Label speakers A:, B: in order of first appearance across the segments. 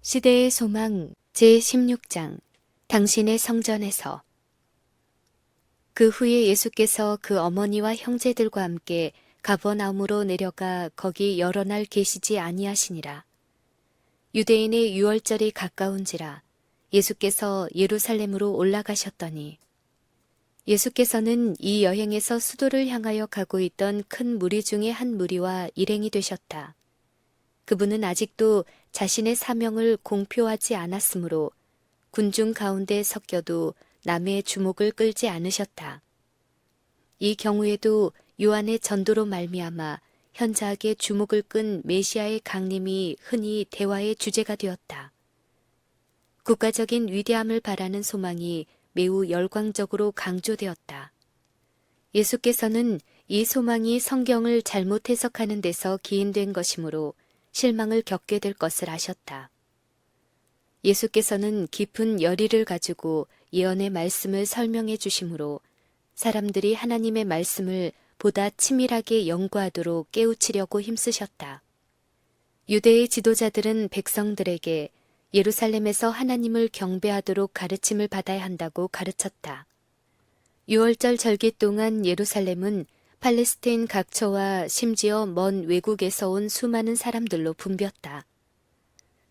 A: 시대의 소망 제16장 당신의 성전에서. 그 후에 예수께서 그 어머니와 형제들과 함께 가버나움으로 내려가 거기 여러 날 계시지 아니하시니라. 유대인의 유월절이 가까운지라 예수께서 예루살렘으로 올라가셨더니 예수께서는 이 여행에서 수도를 향하여 가고 있던 큰 무리 중에 한 무리와 일행이 되셨다. 그분은 아직도 자신의 사명을 공표하지 않았으므로 군중 가운데 섞여도 남의 주목을 끌지 않으셨다. 이 경우에도 요한의 전도로 말미암아 현저하게 주목을 끈 메시아의 강림이 흔히 대화의 주제가 되었다. 국가적인 위대함을 바라는 소망이 매우 열광적으로 강조되었다. 예수께서는 이 소망이 성경을 잘못 해석하는 데서 기인된 것이므로 실망을 겪게 될 것을 아셨다. 예수께서는 깊은 열의를 가지고 예언의 말씀을 설명해 주심으로 사람들이 하나님의 말씀을 보다 치밀하게 연구하도록 깨우치려고 힘쓰셨다. 유대의 지도자들은 백성들에게 예루살렘에서 하나님을 경배하도록 가르침을 받아야 한다고 가르쳤다. 유월절 절기 동안 예루살렘은 팔레스타인 각처와 심지어 먼 외국에서 온 수많은 사람들로 붐볐다.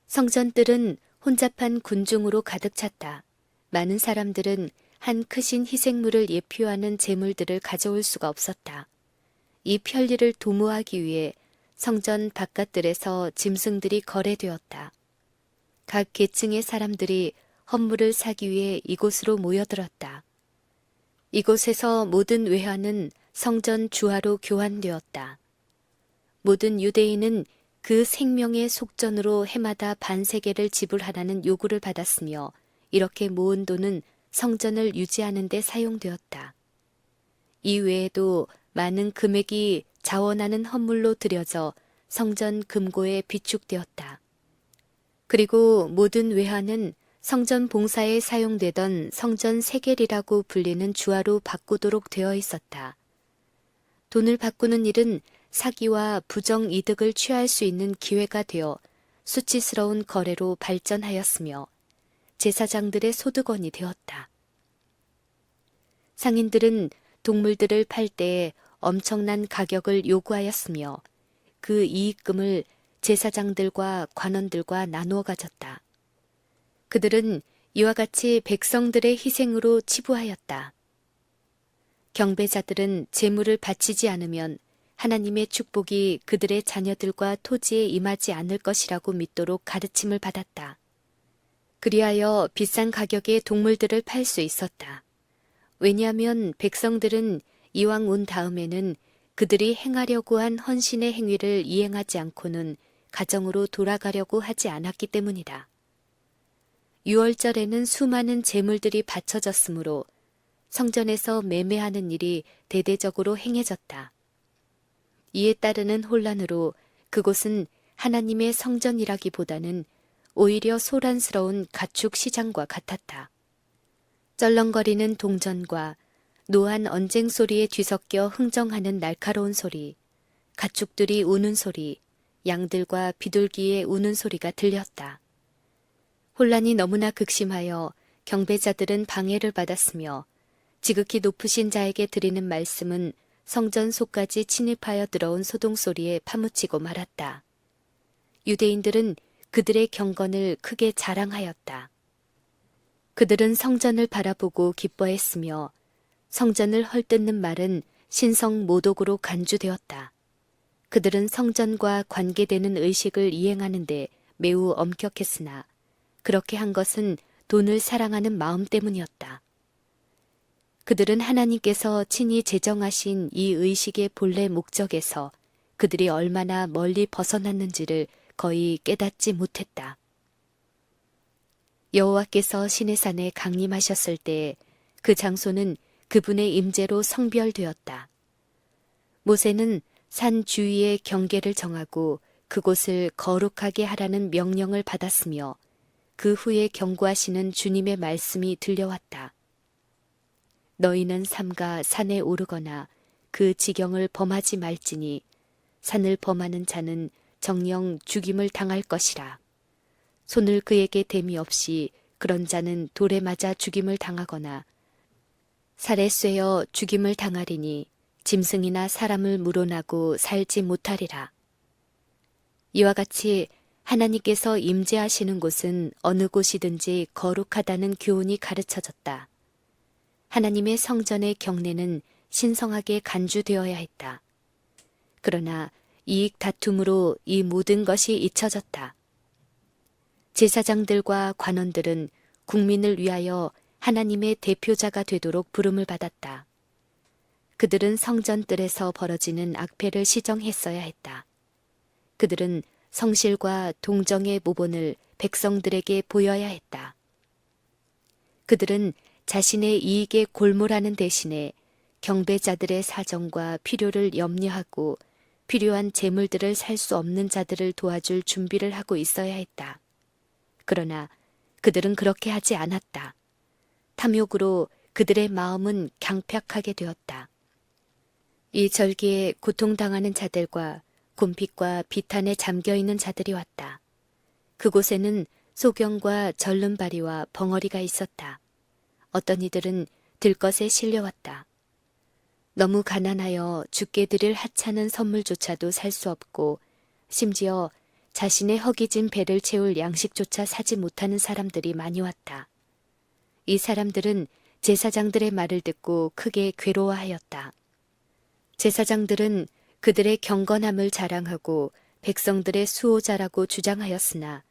A: 성전들은 혼잡한 군중으로 가득 찼다. 많은 사람들은 한 크신 희생물을 예표하는 제물들을 가져올 수가 없었다. 이 편리를 도모하기 위해 성전 바깥들에서 짐승들이 거래되었다. 각 계층의 사람들이 헌물을 사기 위해 이곳으로 모여들었다. 이곳에서 모든 외화는 성전 주화로 교환되었다. 모든 유대인은 그 생명의 속전으로 해마다 반세겔을 지불하라는 요구를 받았으며 이렇게 모은 돈은 성전을 유지하는 데 사용되었다. 이 외에도 많은 금액이 자원하는 헌물로 들여져 성전 금고에 비축되었다. 그리고 모든 외화는 성전 봉사에 사용되던 성전 세겔이라고 불리는 주화로 바꾸도록 되어 있었다. 돈을 바꾸는 일은 사기와 부정 이득을 취할 수 있는 기회가 되어 수치스러운 거래로 발전하였으며 제사장들의 소득원이 되었다. 상인들은 동물들을 팔 때에 엄청난 가격을 요구하였으며 그 이익금을 제사장들과 관원들과 나누어 가졌다. 그들은 이와 같이 백성들의 희생으로 치부하였다. 경배자들은 제물을 바치지 않으면 하나님의 축복이 그들의 자녀들과 토지에 임하지 않을 것이라고 믿도록 가르침을 받았다. 그리하여 비싼 가격의 동물들을 팔 수 있었다. 왜냐하면 백성들은 이왕 온 다음에는 그들이 행하려고 한 헌신의 행위를 이행하지 않고는 가정으로 돌아가려고 하지 않았기 때문이다. 유월절에는 수많은 제물들이 바쳐졌으므로 성전에서 매매하는 일이 대대적으로 행해졌다. 이에 따르는 혼란으로 그곳은 하나님의 성전이라기보다는 오히려 소란스러운 가축 시장과 같았다. 쩔렁거리는 동전과 노한 언쟁 소리에 뒤섞여 흥정하는 날카로운 소리, 가축들이 우는 소리, 양들과 비둘기의 우는 소리가 들렸다. 혼란이 너무나 극심하여 경배자들은 방해를 받았으며 지극히 높으신 자에게 드리는 말씀은 성전 속까지 침입하여 들어온 소동소리에 파묻히고 말았다. 유대인들은 그들의 경건을 크게 자랑하였다. 그들은 성전을 바라보고 기뻐했으며 성전을 헐뜯는 말은 신성 모독으로 간주되었다. 그들은 성전과 관계되는 의식을 이행하는데 매우 엄격했으나 그렇게 한 것은 돈을 사랑하는 마음 때문이었다. 그들은 하나님께서 친히 제정하신 이 의식의 본래 목적에서 그들이 얼마나 멀리 벗어났는지를 거의 깨닫지 못했다. 여호와께서 시내산에 강림하셨을 때 그 장소는 그분의 임재로 성별되었다. 모세는 산 주위의 경계를 정하고 그곳을 거룩하게 하라는 명령을 받았으며 그 후에 경고하시는 주님의 말씀이 들려왔다. 너희는 삼가 산에 오르거나 그 지경을 범하지 말지니 산을 범하는 자는 정녕 죽임을 당할 것이라. 손을 그에게 댐이 없이 그런 자는 돌에 맞아 죽임을 당하거나 살에 쇠어 죽임을 당하리니 짐승이나 사람을 물어나고 살지 못하리라. 이와 같이 하나님께서 임재하시는 곳은 어느 곳이든지 거룩하다는 교훈이 가르쳐졌다. 하나님의 성전의 경내는 신성하게 간주되어야 했다. 그러나 이익 다툼으로 이 모든 것이 잊혀졌다. 제사장들과 관원들은 국민을 위하여 하나님의 대표자가 되도록 부름을 받았다. 그들은 성전 뜰에서 벌어지는 악패를 시정했어야 했다. 그들은 성실과 동정의 모본을 백성들에게 보여야 했다. 그들은 자신의 이익에 골몰하는 대신에 경배자들의 사정과 필요를 염려하고 필요한 재물들을 살 수 없는 자들을 도와줄 준비를 하고 있어야 했다. 그러나 그들은 그렇게 하지 않았다. 탐욕으로 그들의 마음은 강팍하게 되었다. 이 절기에 고통당하는 자들과 곰핍과 비탄에 잠겨있는 자들이 왔다. 그곳에는 소경과 절름발이와 벙어리가 있었다. 어떤 이들은 들것에 실려왔다. 너무 가난하여 주께 드릴 하찮은 선물조차도 살 수 없고 심지어 자신의 허기진 배를 채울 양식조차 사지 못하는 사람들이 많이 왔다. 이 사람들은 제사장들의 말을 듣고 크게 괴로워하였다. 제사장들은 그들의 경건함을 자랑하고 백성들의 수호자라고 주장하였으나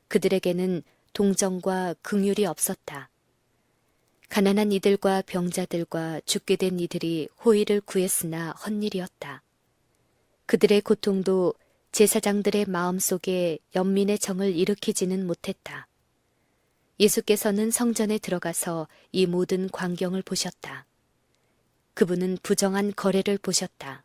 A: 그들에게는 동정과 긍휼이 없었다. 가난한 이들과 병자들과 죽게 된 이들이 호의를 구했으나 헛일이었다. 그들의 고통도 제사장들의 마음속에 연민의 정을 일으키지는 못했다. 예수께서는 성전에 들어가서 이 모든 광경을 보셨다. 그분은 부정한 거래를 보셨다.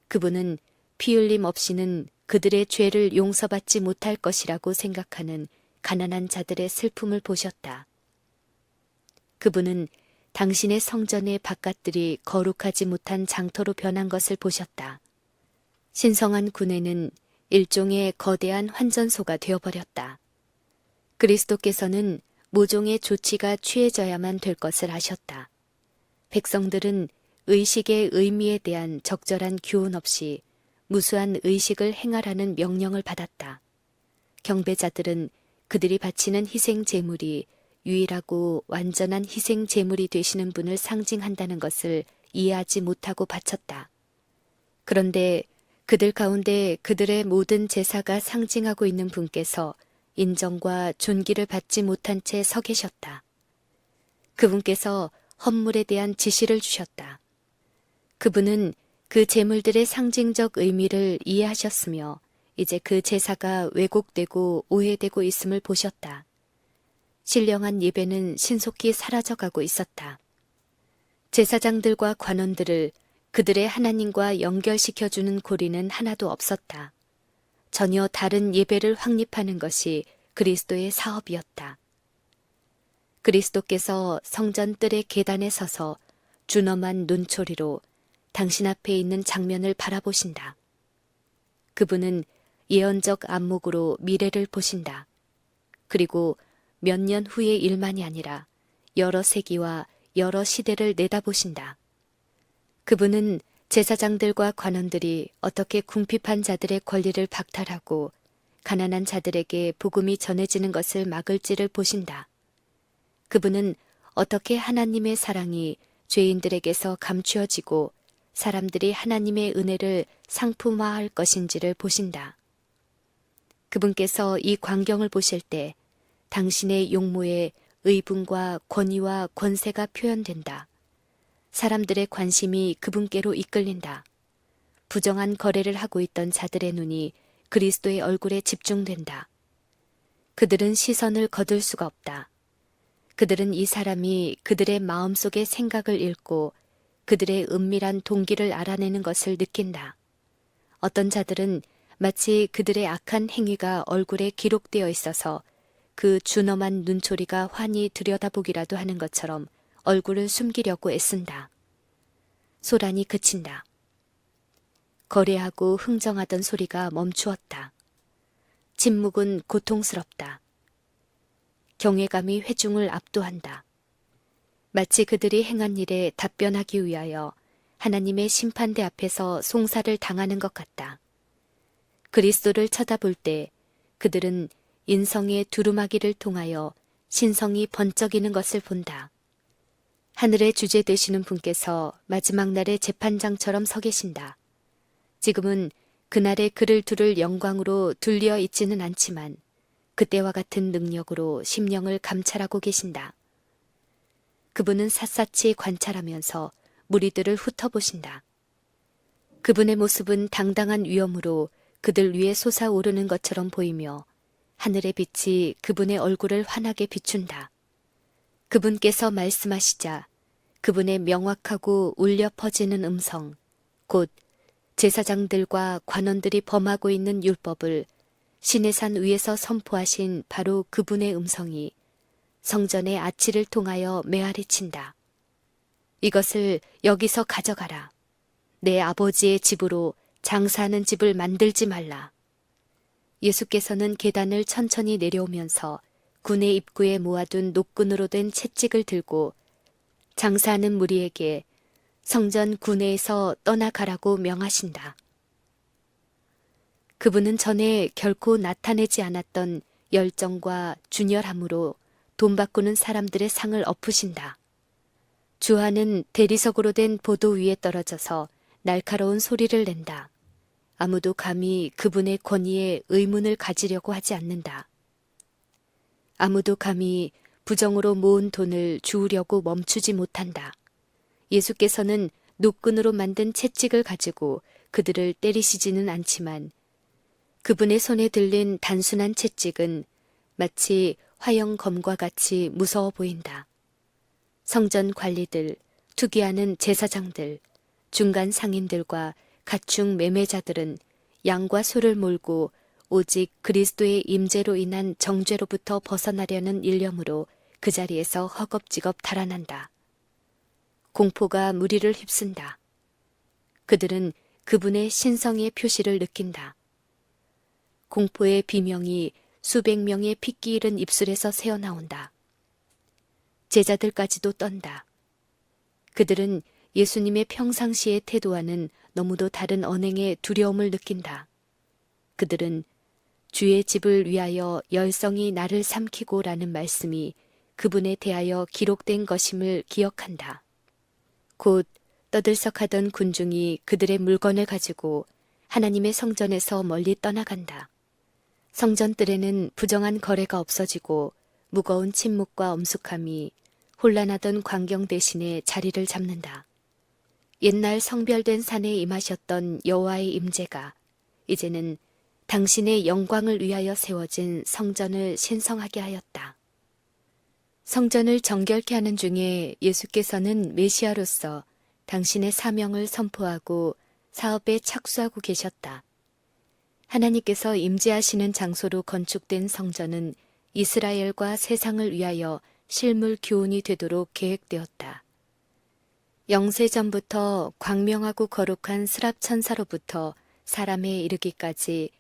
A: 그분은 피 흘림 없이는 그들의 죄를 용서받지 못할 것이라고 생각하는 가난한 자들의 슬픔을 보셨다. 그분은 당신의 성전의 바깥들이 거룩하지 못한 장터로 변한 것을 보셨다. 신성한 군에는 일종의 거대한 환전소가 되어버렸다. 그리스도께서는 모종의 조치가 취해져야만 될 것을 아셨다. 백성들은 의식의 의미에 대한 적절한 교훈 없이 무수한 의식을 행하라는 명령을 받았다. 경배자들은 그들이 바치는 희생 제물이 유일하고 완전한 희생 제물이 되시는 분을 상징한다는 것을 이해하지 못하고 바쳤다. 그런데 그들 가운데 그들의 모든 제사가 상징하고 있는 분께서 인정과 존귀를 받지 못한 채 서 계셨다. 그분께서 헌물에 대한 지시를 주셨다. 그분은 그 제물들의 상징적 의미를 이해하셨으며 이제 그 제사가 왜곡되고 오해되고 있음을 보셨다. 신령한 예배는 신속히 사라져가고 있었다. 제사장들과 관원들을 그들의 하나님과 연결시켜주는 고리는 하나도 없었다. 전혀 다른 예배를 확립하는 것이 그리스도의 사업이었다. 그리스도께서 성전 뜰의 계단에 서서 준엄한 눈초리로 당신 앞에 있는 장면을 바라보신다. 그분은 예언적 안목으로 미래를 보신다. 그리고 몇 년 후의 일만이 아니라 여러 세기와 여러 시대를 내다보신다. 그분은 제사장들과 관원들이 어떻게 궁핍한 자들의 권리를 박탈하고 가난한 자들에게 복음이 전해지는 것을 막을지를 보신다. 그분은 어떻게 하나님의 사랑이 죄인들에게서 감추어지고 사람들이 하나님의 은혜를 상품화할 것인지를 보신다. 그분께서 이 광경을 보실 때 당신의 용모에 의분과 권위와 권세가 표현된다. 사람들의 관심이 그분께로 이끌린다. 부정한 거래를 하고 있던 자들의 눈이 그리스도의 얼굴에 집중된다. 그들은 시선을 거둘 수가 없다. 그들은 이 사람이 그들의 마음속의 생각을 읽고 그들의 은밀한 동기를 알아내는 것을 느낀다. 어떤 자들은 마치 그들의 악한 행위가 얼굴에 기록되어 있어서 그 준엄한 눈초리가 환히 들여다보기라도 하는 것처럼 얼굴을 숨기려고 애쓴다. 소란이 그친다. 거래하고 흥정하던 소리가 멈추었다. 침묵은 고통스럽다. 경외감이 회중을 압도한다. 마치 그들이 행한 일에 답변하기 위하여 하나님의 심판대 앞에서 송사를 당하는 것 같다. 그리스도를 쳐다볼 때 그들은 인성의 두루마기를 통하여 신성이 번쩍이는 것을 본다. 하늘의 주제 되시는 분께서 마지막 날의 재판장처럼 서 계신다. 지금은 그날의 그를 두를 영광으로 둘리어 있지는 않지만 그때와 같은 능력으로 심령을 감찰하고 계신다. 그분은 샅샅이 관찰하면서 무리들을 훑어보신다. 그분의 모습은 당당한 위엄으로 그들 위에 솟아오르는 것처럼 보이며 하늘의 빛이 그분의 얼굴을 환하게 비춘다. 그분께서 말씀하시자 그분의 명확하고 울려 퍼지는 음성, 곧 제사장들과 관원들이 범하고 있는 율법을 시내산 위에서 선포하신 바로 그분의 음성이 성전의 아치를 통하여 메아리친다. 이것을 여기서 가져가라. 내 아버지의 집으로 장사하는 집을 만들지 말라. 예수께서는 계단을 천천히 내려오면서 군의 입구에 모아둔 노끈으로 된 채찍을 들고 장사하는 무리에게 성전 구내에서 떠나가라고 명하신다. 그분은 전에 결코 나타내지 않았던 열정과 준열함으로 돈 바꾸는 사람들의 상을 엎으신다. 주하는 대리석으로 된 보도 위에 떨어져서 날카로운 소리를 낸다. 아무도 감히 그분의 권위에 의문을 가지려고 하지 않는다. 아무도 감히 부정으로 모은 돈을 주우려고 멈추지 못한다. 예수께서는 노끈으로 만든 채찍을 가지고 그들을 때리시지는 않지만 그분의 손에 들린 단순한 채찍은 마치 화형검과 같이 무서워 보인다. 성전 관리들, 투기하는 제사장들, 중간 상인들과 가축 매매자들은 양과 소를 몰고 오직 그리스도의 임재로 인한 정죄로부터 벗어나려는 일념으로 그 자리에서 허겁지겁 달아난다. 공포가 무리를 휩쓴다. 그들은 그분의 신성의 표시를 느낀다. 공포의 비명이 수백 명의 핏기 잃은 입술에서 새어나온다. 제자들까지도 떤다. 그들은 예수님의 평상시의 태도와는 너무도 다른 언행의 두려움을 느낀다. 그들은 주의 집을 위하여 열성이 나를 삼키고라는 말씀이 그분에 대하여 기록된 것임을 기억한다. 곧 떠들썩하던 군중이 그들의 물건을 가지고 하나님의 성전에서 멀리 떠나간다. 성전뜰에는 부정한 거래가 없어지고 무거운 침묵과 엄숙함이 혼란하던 광경 대신에 자리를 잡는다. 옛날 성별된 산에 임하셨던 여호와의 임재가 이제는 당신의 영광을 위하여 세워진 성전을 신성하게 하였다. 성전을 정결케 하는 중에 예수께서는 메시아로서 당신의 사명을 선포하고 사업에 착수하고 계셨다. 하나님께서 임재하시는 장소로 건축된 성전은 이스라엘과 세상을 위하여 실물 교훈이 되도록 계획되었다. 영세전부터 광명하고 거룩한 스랍천사로부터 사람에 이르기까지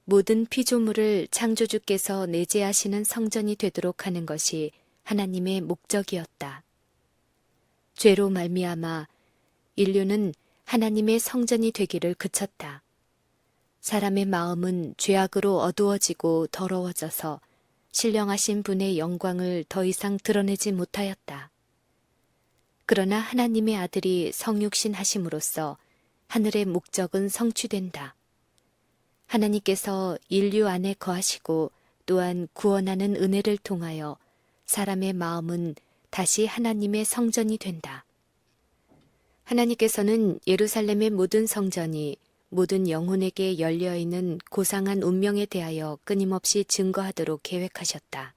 A: 모든 피조물을 창조주께서 내재하시는 성전이 되도록 하는 것이 하나님의 목적이었다. 죄로 말미암아 인류는 하나님의 성전이 되기를 그쳤다. 사람의 마음은 죄악으로 어두워지고 더러워져서 신령하신 분의 영광을 더 이상 드러내지 못하였다. 그러나 하나님의 아들이 성육신 하심으로써 하늘의 목적은 성취된다. 하나님께서 인류 안에 거하시고 또한 구원하는 은혜를 통하여 사람의 마음은 다시 하나님의 성전이 된다. 하나님께서는 예루살렘의 모든 성전이 모든 영혼에게 열려있는 고상한 운명에 대하여 끊임없이 증거하도록 계획하셨다.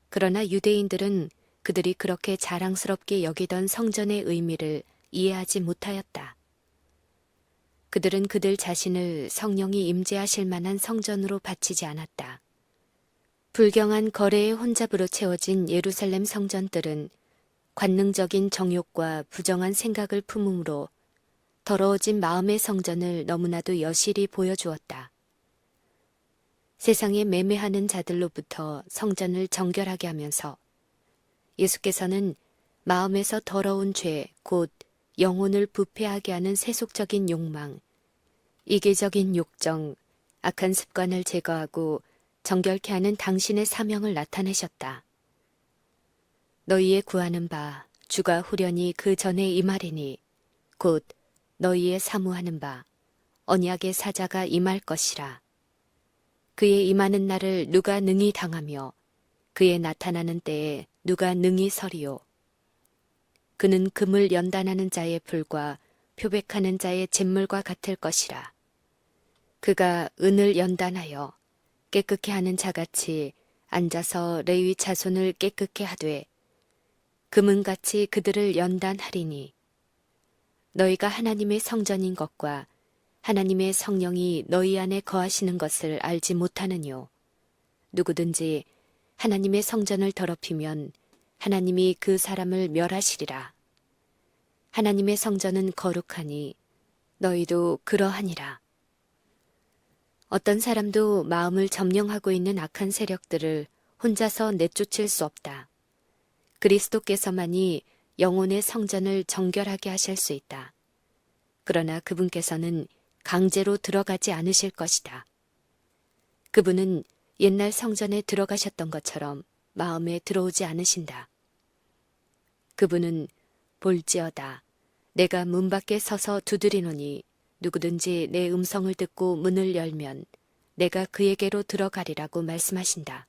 A: 그러나 유대인들은 그들이 그렇게 자랑스럽게 여기던 성전의 의미를 이해하지 못하였다. 그들은 그들 자신을 성령이 임재하실 만한 성전으로 바치지 않았다. 불경한 거래의 혼잡으로 채워진 예루살렘 성전들은 관능적인 정욕과 부정한 생각을 품음으로 더러워진 마음의 성전을 너무나도 여실히 보여주었다. 세상에 매매하는 자들로부터 성전을 정결하게 하면서 예수께서는 마음에서 더러운 죄, 곧 영혼을 부패하게 하는 세속적인 욕망, 이기적인 욕정, 악한 습관을 제거하고 정결케 하는 당신의 사명을 나타내셨다. 너희의 구하는 바 주가 후련히 그 전에 임하리니 곧 너희의 사모하는 바 언약의 사자가 임할 것이라. 그의 임하는 날을 누가 능히 당하며 그의 나타나는 때에 누가 능히 서리요. 그는 금을 연단하는 자의 불과 표백하는 자의 잿물과 같을 것이라. 그가 은을 연단하여 깨끗게 하는 자같이 앉아서 레위 자손을 깨끗게 하되 금은같이 그들을 연단하리니 너희가 하나님의 성전인 것과 하나님의 성령이 너희 안에 거하시는 것을 알지 못하느뇨. 누구든지 하나님의 성전을 더럽히면 하나님이 그 사람을 멸하시리라. 하나님의 성전은 거룩하니 너희도 그러하니라. 어떤 사람도 마음을 점령하고 있는 악한 세력들을 혼자서 내쫓을 수 없다. 그리스도께서만이 영혼의 성전을 정결하게 하실 수 있다. 그러나 그분께서는 강제로 들어가지 않으실 것이다. 그분은 옛날 성전에 들어가셨던 것처럼 마음에 들어오지 않으신다. 그분은 볼지어다. 내가 문 밖에 서서 두드리노니 누구든지 내 음성을 듣고 문을 열면 내가 그에게로 들어가리라고 말씀하신다.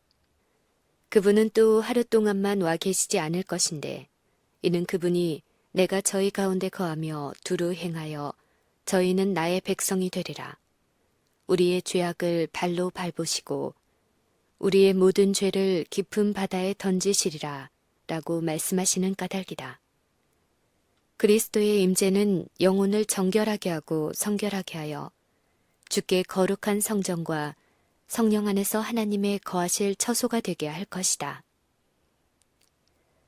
A: 그분은 또 하루 동안만 와 계시지 않을 것인데 이는 그분이 내가 저희 가운데 거하며 두루 행하여 저희는 나의 백성이 되리라. 우리의 죄악을 발로 밟으시고 우리의 모든 죄를 깊은 바다에 던지시리라 라고 말씀하시는 까닭이다. 그리스도의 임재는 영혼을 정결하게 하고 성결하게 하여 주께 거룩한 성전과 성령 안에서 하나님의 거하실 처소가 되게 할 것이다.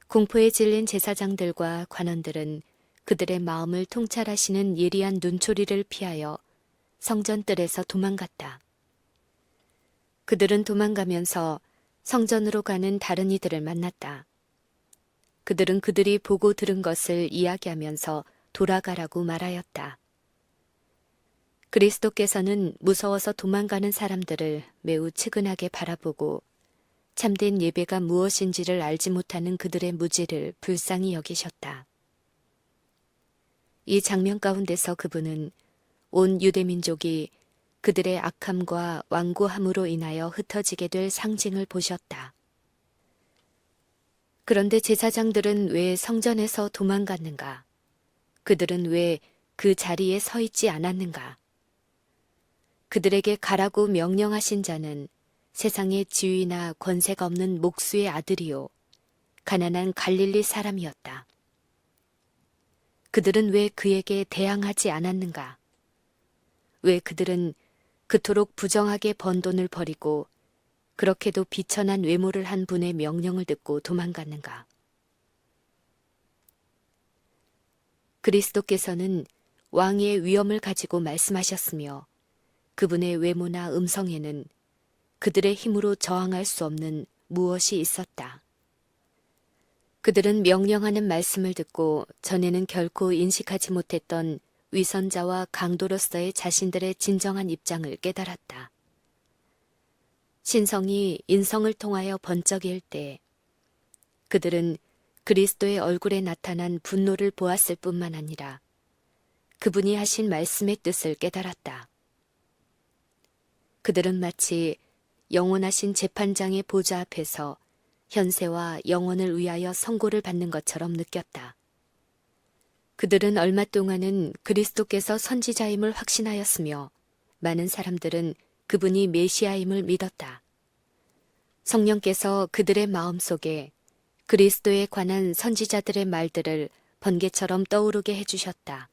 A: 공포에 질린 제사장들과 관원들은 그들의 마음을 통찰하시는 예리한 눈초리를 피하여 성전뜰에서 도망갔다. 그들은 도망가면서 성전으로 가는 다른 이들을 만났다. 그들은 그들이 보고 들은 것을 이야기하면서 돌아가라고 말하였다. 그리스도께서는 무서워서 도망가는 사람들을 매우 측은하게 바라보고 참된 예배가 무엇인지를 알지 못하는 그들의 무지를 불쌍히 여기셨다. 이 장면 가운데서 그분은 온 유대민족이 그들의 악함과 완고함으로 인하여 흩어지게 될 상징을 보셨다. 그런데 제사장들은 왜 성전에서 도망갔는가? 그들은 왜 그 자리에 서 있지 않았는가? 그들에게 가라고 명령하신 자는 세상의 지위나 권세가 없는 목수의 아들이요 가난한 갈릴리 사람이었다. 그들은 왜 그에게 대항하지 않았는가? 왜 그들은 그토록 부정하게 번 돈을 버리고 그렇게도 비천한 외모를 한 분의 명령을 듣고 도망갔는가? 그리스도께서는 왕의 위엄을 가지고 말씀하셨으며 그분의 외모나 음성에는 그들의 힘으로 저항할 수 없는 무엇이 있었다. 그들은 명령하는 말씀을 듣고 전에는 결코 인식하지 못했던 위선자와 강도로서의 자신들의 진정한 입장을 깨달았다. 신성이 인성을 통하여 번쩍일 때 그들은 그리스도의 얼굴에 나타난 분노를 보았을 뿐만 아니라 그분이 하신 말씀의 뜻을 깨달았다. 그들은 마치 영원하신 재판장의 보좌 앞에서 현세와 영원을 위하여 선고를 받는 것처럼 느꼈다. 그들은 얼마 동안은 그리스도께서 선지자임을 확신하였으며 많은 사람들은 그분이 메시아임을 믿었다. 성령께서 그들의 마음속에 그리스도에 관한 선지자들의 말들을 번개처럼 떠오르게 해주셨다.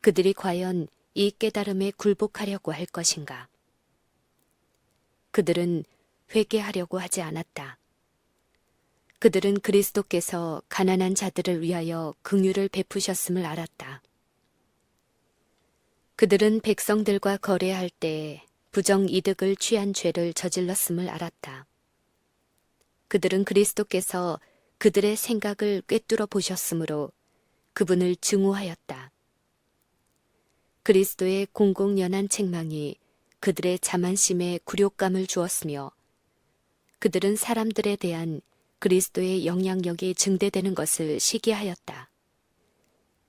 A: 그들이 과연 이 깨달음에 굴복하려고 할 것인가? 그들은 회개하려고 하지 않았다. 그들은 그리스도께서 가난한 자들을 위하여 긍휼을 베푸셨음을 알았다. 그들은 백성들과 거래할 때 부정 이득을 취한 죄를 저질렀음을 알았다. 그들은 그리스도께서 그들의 생각을 꿰뚫어 보셨으므로 그분을 증오하였다. 그리스도의 공공연한 책망이 그들의 자만심에 굴욕감을 주었으며 그들은 사람들에 대한 그리스도의 영향력이 증대되는 것을 시기하였다.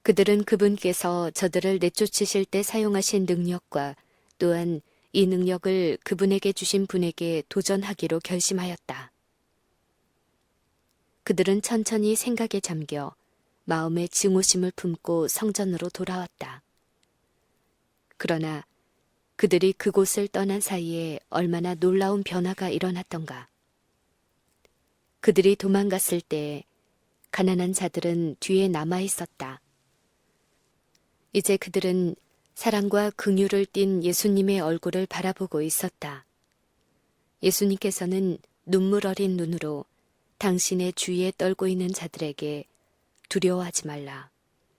A: 그들은 그분께서 저들을 내쫓으실 때 사용하신 능력과 또한 이 능력을 그분에게 주신 분에게 도전하기로 결심하였다. 그들은 천천히 생각에 잠겨 마음의 증오심을 품고 성전으로 돌아왔다. 그러나 그들이 그곳을 떠난 사이에 얼마나 놀라운 변화가 일어났던가. 그들이 도망갔을 때 가난한 자들은 뒤에 남아 있었다. 이제 그들은 사랑과 긍휼을 띤 예수님의 얼굴을 바라보고 있었다. 예수님께서는 눈물 어린 눈으로 당신의 주위에 떨고 있는 자들에게 두려워하지 말라.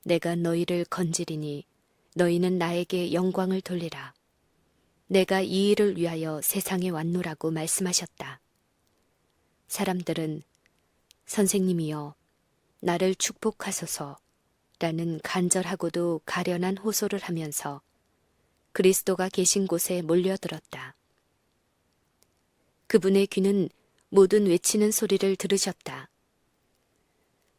A: 내가 너희를 건지리니 너희는 나에게 영광을 돌리라. 내가 이 일을 위하여 세상에 왔노라고 말씀하셨다. 사람들은 선생님이여 나를 축복하소서 라는 간절하고도 가련한 호소를 하면서 그리스도가 계신 곳에 몰려들었다. 그분의 귀는 모든 외치는 소리를 들으셨다.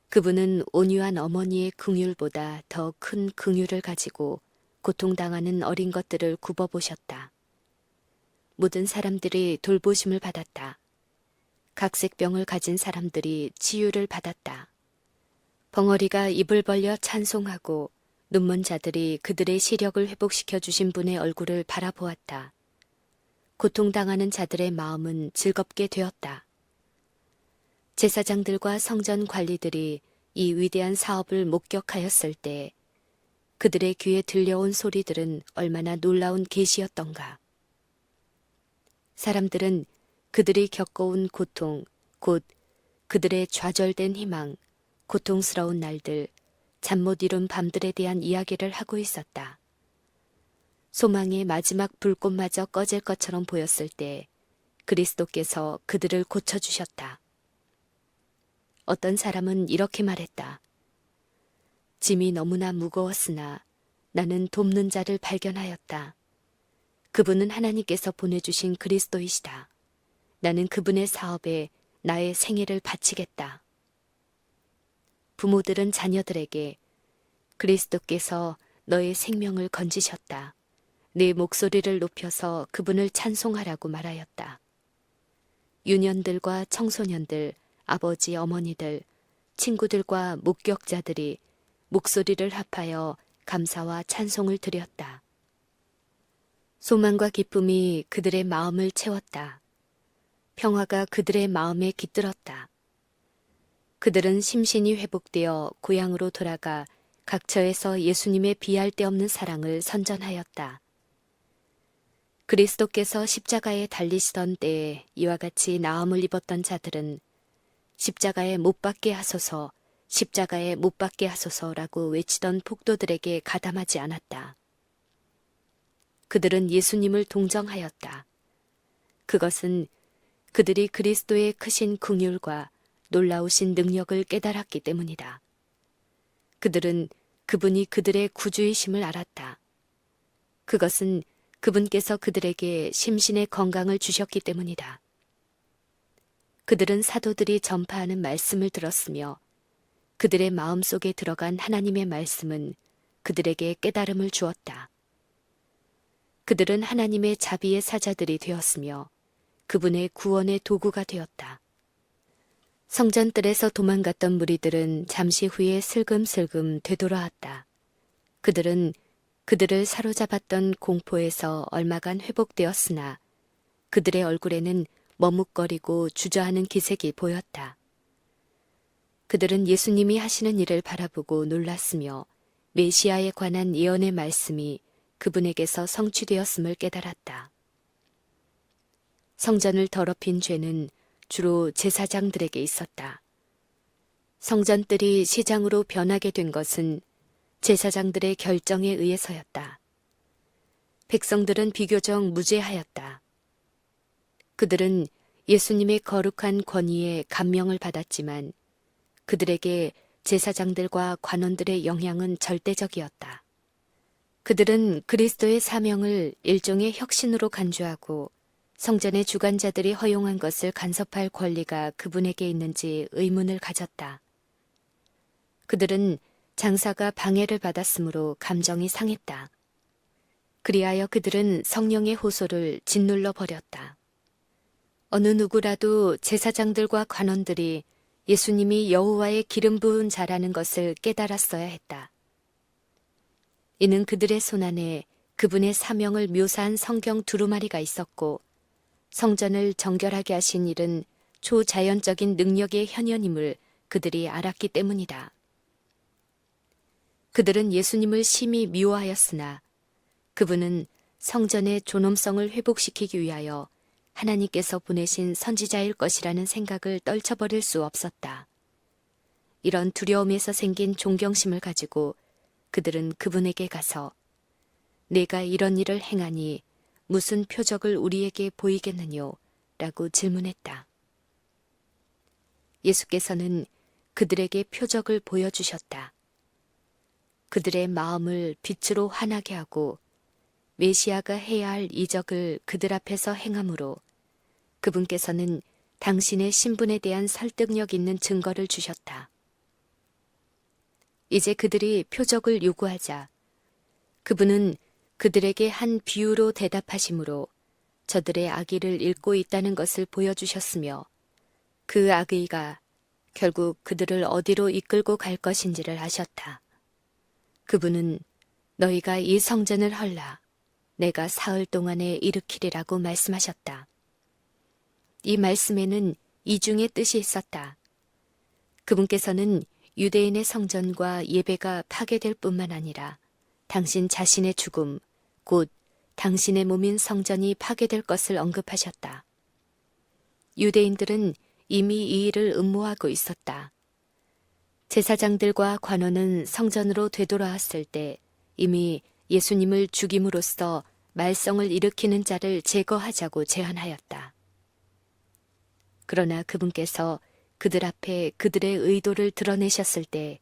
A: 그분은 온유한 어머니의 긍휼보다 더 큰 긍휼을 가지고 고통당하는 어린 것들을 굽어보셨다. 모든 사람들이 돌보심을 받았다. 각색병을 가진 사람들이 치유를 받았다. 벙어리가 입을 벌려 찬송하고 눈먼 자들이 그들의 시력을 회복시켜 주신 분의 얼굴을 바라보았다. 고통당하는 자들의 마음은 즐겁게 되었다. 제사장들과 성전 관리들이 이 위대한 사업을 목격하였을 때 그들의 귀에 들려온 소리들은 얼마나 놀라운 계시였던가. 사람들은 그들이 겪어온 고통, 곧 그들의 좌절된 희망, 고통스러운 날들, 잠 못 이룬 밤들에 대한 이야기를 하고 있었다. 소망의 마지막 불꽃마저 꺼질 것처럼 보였을 때 그리스도께서 그들을 고쳐주셨다. 어떤 사람은 이렇게 말했다. 짐이 너무나 무거웠으나 나는 돕는 자를 발견하였다. 그분은 하나님께서 보내주신 그리스도이시다. 나는 그분의 사업에 나의 생애를 바치겠다. 부모들은 자녀들에게 그리스도께서 너의 생명을 건지셨다. 내 목소리를 높여서 그분을 찬송하라고 말하였다. 유년들과 청소년들, 아버지, 어머니들, 친구들과 목격자들이 목소리를 합하여 감사와 찬송을 드렸다. 소망과 기쁨이 그들의 마음을 채웠다. 평화가 그들의 마음에 깃들었다. 그들은 심신이 회복되어 고향으로 돌아가 각처에서 예수님의 비할 데 없는 사랑을 선전하였다. 그리스도께서 십자가에 달리시던 때에 이와 같이 나음을 입었던 자들은 십자가에 못 박게 하소서, 십자가에 못 박게 하소서라고 외치던 폭도들에게 가담하지 않았다. 그들은 예수님을 동정하였다. 그것은 그들이 그리스도의 크신 긍휼과 놀라우신 능력을 깨달았기 때문이다. 그들은 그분이 그들의 구주이심을 알았다. 그것은 그분께서 그들에게 심신의 건강을 주셨기 때문이다. 그들은 사도들이 전파하는 말씀을 들었으며 그들의 마음속에 들어간 하나님의 말씀은 그들에게 깨달음을 주었다. 그들은 하나님의 자비의 사자들이 되었으며 그분의 구원의 도구가 되었다. 성전뜰에서 도망갔던 무리들은 잠시 후에 슬금슬금 되돌아왔다. 그들은 그들을 사로잡았던 공포에서 얼마간 회복되었으나 그들의 얼굴에는 머뭇거리고 주저하는 기색이 보였다. 그들은 예수님이 하시는 일을 바라보고 놀랐으며 메시아에 관한 예언의 말씀이 그분에게서 성취되었음을 깨달았다. 성전을 더럽힌 죄는 주로 제사장들에게 있었다. 성전뜰이 시장으로 변하게 된 것은 제사장들의 결정에 의해서였다. 백성들은 비교적 무죄하였다. 그들은 예수님의 거룩한 권위에 감명을 받았지만 그들에게 제사장들과 관원들의 영향은 절대적이었다. 그들은 그리스도의 사명을 일종의 혁신으로 간주하고 성전의 주관자들이 허용한 것을 간섭할 권리가 그분에게 있는지 의문을 가졌다. 그들은 장사가 방해를 받았으므로 감정이 상했다. 그리하여 그들은 성령의 호소를 짓눌러 버렸다. 어느 누구라도 제사장들과 관원들이 예수님이 여호와의 기름 부은 자라는 것을 깨달았어야 했다. 이는 그들의 손안에 그분의 사명을 묘사한 성경 두루마리가 있었고 성전을 정결하게 하신 일은 초자연적인 능력의 현현임을 그들이 알았기 때문이다. 그들은 예수님을 심히 미워하였으나 그분은 성전의 존엄성을 회복시키기 위하여 하나님께서 보내신 선지자일 것이라는 생각을 떨쳐버릴 수 없었다. 이런 두려움에서 생긴 존경심을 가지고 그들은 그분에게 가서 내가 이런 일을 행하니 무슨 표적을 우리에게 보이겠느뇨? 라고 질문했다. 예수께서는 그들에게 표적을 보여주셨다. 그들의 마음을 빛으로 환하게 하고 메시아가 해야 할 이적을 그들 앞에서 행함으로 그분께서는 당신의 신분에 대한 설득력 있는 증거를 주셨다. 이제 그들이 표적을 요구하자 그분은 그들에게 한 비유로 대답하심으로 저들의 악의를 읽고 있다는 것을 보여주셨으며 그 악의가 결국 그들을 어디로 이끌고 갈 것인지를 아셨다. 그분은 너희가 이 성전을 헐라 내가 사흘 동안에 일으키리라고 말씀하셨다. 이 말씀에는 이중의 뜻이 있었다. 그분께서는 유대인의 성전과 예배가 파괴될 뿐만 아니라 당신 자신의 죽음, 곧 당신의 몸인 성전이 파괴될 것을 언급하셨다. 유대인들은 이미 이 일을 음모하고 있었다. 제사장들과 관원은 성전으로 되돌아왔을 때 이미 예수님을 죽임으로써 말썽을 일으키는 자를 제거하자고 제안하였다. 그러나 그분께서 그들 앞에 그들의 의도를 드러내셨을 때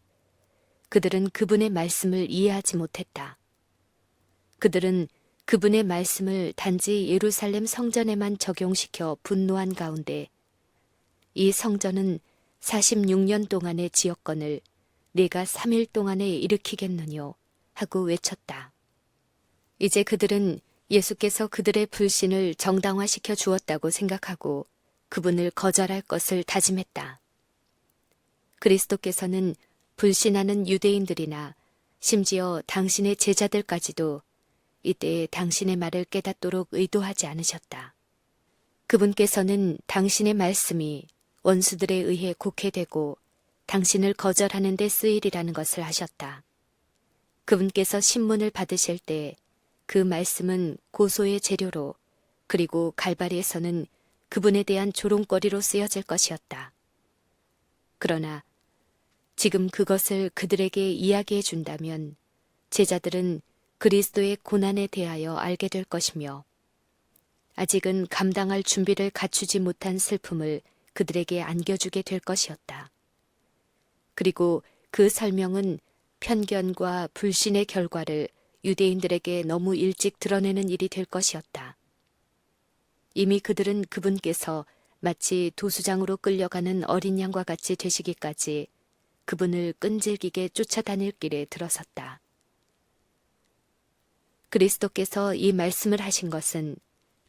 A: 그들은 그분의 말씀을 이해하지 못했다. 그들은 그분의 말씀을 단지 예루살렘 성전에만 적용시켜 분노한 가운데 이 성전은 46년 동안의 지역권을 내가 3일 동안에 일으키겠느뇨 하고 외쳤다. 이제 그들은 예수께서 그들의 불신을 정당화시켜 주었다고 생각하고 그분을 거절할 것을 다짐했다. 그리스도께서는 불신하는 유대인들이나 심지어 당신의 제자들까지도 이때 당신의 말을 깨닫도록 의도하지 않으셨다. 그분께서는 당신의 말씀이 원수들에 의해 곡해되고 당신을 거절하는 데 쓰이리라는 것을 아셨다. 그분께서 신문을 받으실 때 그 말씀은 고소의 재료로 그리고 갈바리에서는 그분에 대한 조롱거리로 쓰여질 것이었다. 그러나 지금 그것을 그들에게 이야기해 준다면 제자들은 그리스도의 고난에 대하여 알게 될 것이며 아직은 감당할 준비를 갖추지 못한 슬픔을 그들에게 안겨주게 될 것이었다. 그리고 그 설명은 편견과 불신의 결과를 유대인들에게 너무 일찍 드러내는 일이 될 것이었다. 이미 그들은 그분께서 마치 도수장으로 끌려가는 어린 양과 같이 되시기까지 그분을 끈질기게 쫓아다닐 길에 들어섰다. 그리스도께서 이 말씀을 하신 것은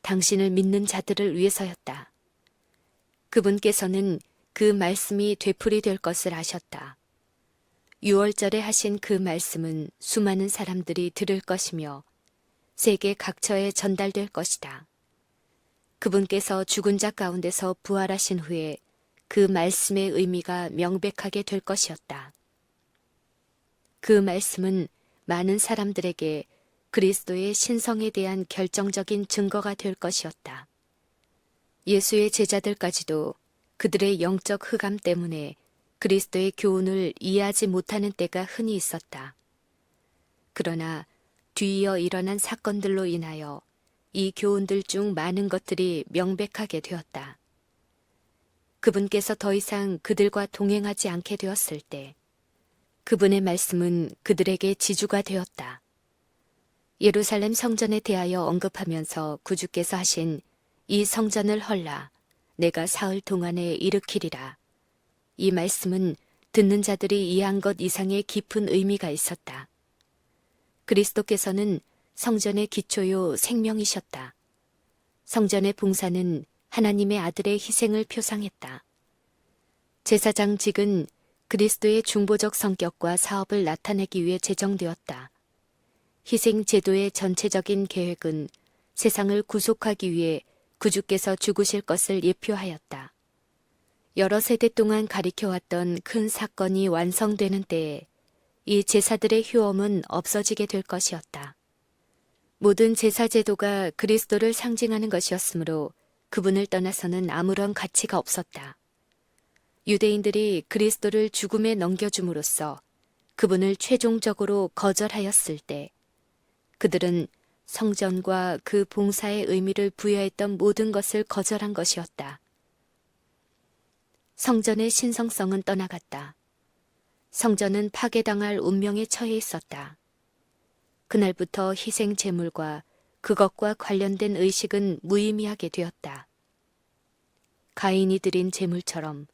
A: 당신을 믿는 자들을 위해서였다. 그분께서는 그 말씀이 되풀이 될 것을 아셨다. 유월절에 하신 그 말씀은 수많은 사람들이 들을 것이며 세계 각처에 전달될 것이다. 그분께서 죽은 자 가운데서 부활하신 후에 그 말씀의 의미가 명백하게 될 것이었다. 그 말씀은 많은 사람들에게 그리스도의 신성에 대한 결정적인 증거가 될 것이었다. 예수의 제자들까지도 그들의 영적 흑암 때문에 그리스도의 교훈을 이해하지 못하는 때가 흔히 있었다. 그러나 뒤이어 일어난 사건들로 인하여 이 교훈들 중 많은 것들이 명백하게 되었다. 그분께서 더 이상 그들과 동행하지 않게 되었을 때 그분의 말씀은 그들에게 지주가 되었다. 예루살렘 성전에 대하여 언급하면서 구주께서 하신 이 성전을 헐라 내가 사흘 동안에 일으키리라. 이 말씀은 듣는 자들이 이해한 것 이상의 깊은 의미가 있었다. 그리스도께서는 성전의 기초요 생명이셨다. 성전의 봉사는 하나님의 아들의 희생을 표상했다. 제사장직은 그리스도의 중보적 성격과 사업을 나타내기 위해 제정되었다. 희생 제도의 전체적인 계획은 세상을 구속하기 위해 구주께서 죽으실 것을 예표하였다. 여러 세대 동안 가리켜왔던 큰 사건이 완성되는 때에 이 제사들의 효험은 없어지게 될 것이었다. 모든 제사 제도가 그리스도를 상징하는 것이었으므로 그분을 떠나서는 아무런 가치가 없었다. 유대인들이 그리스도를 죽음에 넘겨줌으로써 그분을 최종적으로 거절하였을 때 그들은 성전과 그 봉사의 의미를 부여했던 모든 것을 거절한 것이었다. 성전의 신성성은 떠나갔다. 성전은 파괴당할 운명에 처해 있었다. 그날부터 희생 제물과 그것과 관련된 의식은 무의미하게 되었다. 가인이 드린 제물처럼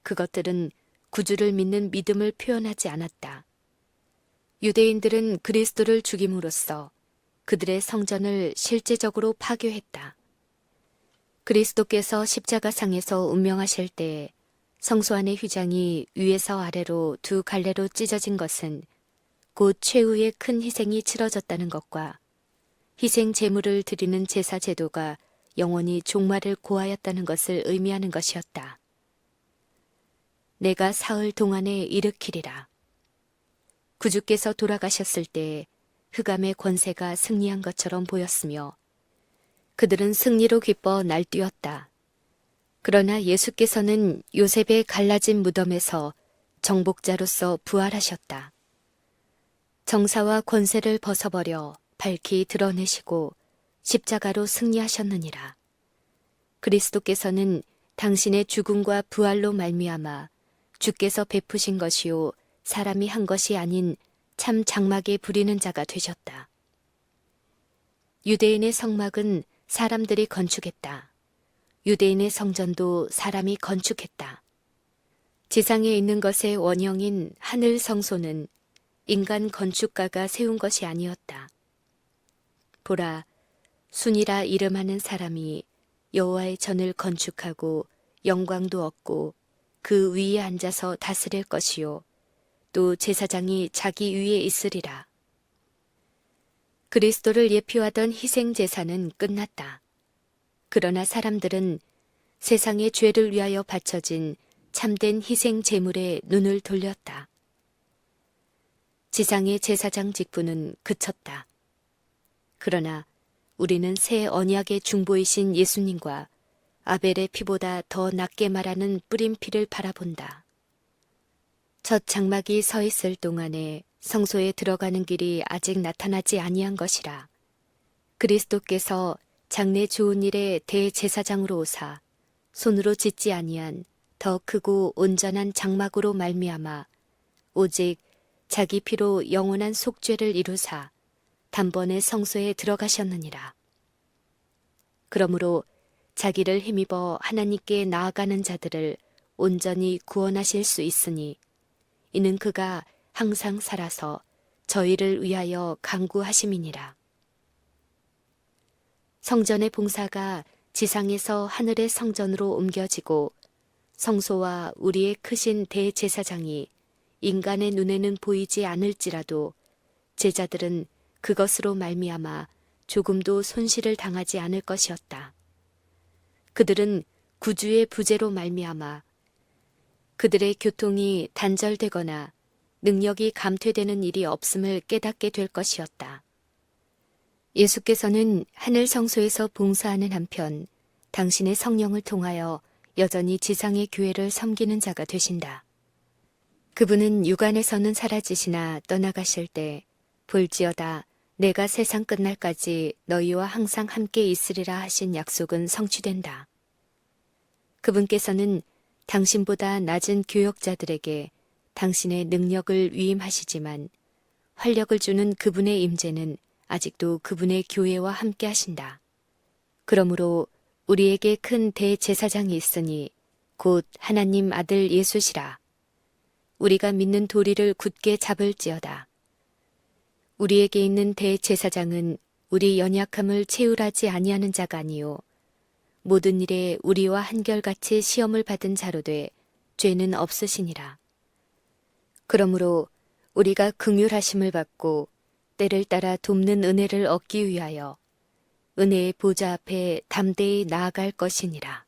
A: 그것들은 구주를 믿는 믿음을 표현하지 않았다. 유대인들은 그리스도를 죽임으로써 그들의 성전을 실제적으로 파괴했다. 그리스도께서 십자가상에서 운명하실 때에 성소 안의 휘장이 위에서 아래로 두 갈래로 찢어진 것은 곧 최후의 큰 희생이 치러졌다는 것과 희생 제물을 드리는 제사 제도가 영원히 종말을 고하였다는 것을 의미하는 것이었다. 내가 사흘 동안에 일으키리라. 구주께서 돌아가셨을 때 흑암의 권세가 승리한 것처럼 보였으며 그들은 승리로 기뻐 날뛰었다. 그러나 예수께서는 요셉의 갈라진 무덤에서 정복자로서 부활하셨다. 정사와 권세를 벗어버려 밝히 드러내시고 십자가로 승리하셨느니라. 그리스도께서는 당신의 죽음과 부활로 말미암아 주께서 베푸신 것이요 사람이 한 것이 아닌 참 장막에 부리는 자가 되셨다. 유대인의 성막은 사람들이 건축했다. 유대인의 성전도 사람이 건축했다. 지상에 있는 것의 원형인 하늘 성소는 인간 건축가가 세운 것이 아니었다. 보라, 순이라 이름하는 사람이 여호와의 전을 건축하고 영광도 얻고 그 위에 앉아서 다스릴 것이요 또 제사장이 자기 위에 있으리라. 그리스도를 예표하던 희생 제사는 끝났다. 그러나 사람들은 세상의 죄를 위하여 바쳐진 참된 희생 제물에 눈을 돌렸다. 지상의 제사장 직분은 그쳤다. 그러나 우리는 새 언약의 중보이신 예수님과 아벨의 피보다 더 낫게 말하는 뿌린 피를 바라본다. 첫 장막이 서 있을 동안에 성소에 들어가는 길이 아직 나타나지 아니한 것이라. 그리스도께서 장래 좋은 일의 대제사장으로 오사 손으로 짓지 아니한 더 크고 온전한 장막으로 말미암아 오직 자기 피로 영원한 속죄를 이루사 단번에 성소에 들어가셨느니라. 그러므로 자기를 힘입어 하나님께 나아가는 자들을 온전히 구원하실 수 있으니 이는 그가 항상 살아서 저희를 위하여 간구하심이니라. 성전의 봉사가 지상에서 하늘의 성전으로 옮겨지고 성소와 우리의 크신 대제사장이 인간의 눈에는 보이지 않을지라도 제자들은 그것으로 말미암아 조금도 손실을 당하지 않을 것이었다. 그들은 구주의 부재로 말미암아 그들의 교통이 단절되거나 능력이 감퇴되는 일이 없음을 깨닫게 될 것이었다. 예수께서는 하늘 성소에서 봉사하는 한편 당신의 성령을 통하여 여전히 지상의 교회를 섬기는 자가 되신다. 그분은 육안에서는 사라지시나 떠나가실 때 볼지어다 내가 세상 끝날까지 너희와 항상 함께 있으리라 하신 약속은 성취된다. 그분께서는 당신보다 낮은 교역자들에게 당신의 능력을 위임하시지만 활력을 주는 그분의 임재는 아직도 그분의 교회와 함께 하신다. 그러므로 우리에게 큰 대제사장이 있으니 곧 하나님 아들 예수시라. 우리가 믿는 도리를 굳게 잡을지어다. 우리에게 있는 대제사장은 우리 연약함을 채울하지 아니하는 자가 아니요 모든 일에 우리와 한결같이 시험을 받은 자로 돼 죄는 없으시니라. 그러므로 우리가 긍휼하심을 받고 때를 따라 돕는 은혜를 얻기 위하여 은혜의 보좌 앞에 담대히 나아갈 것이니라.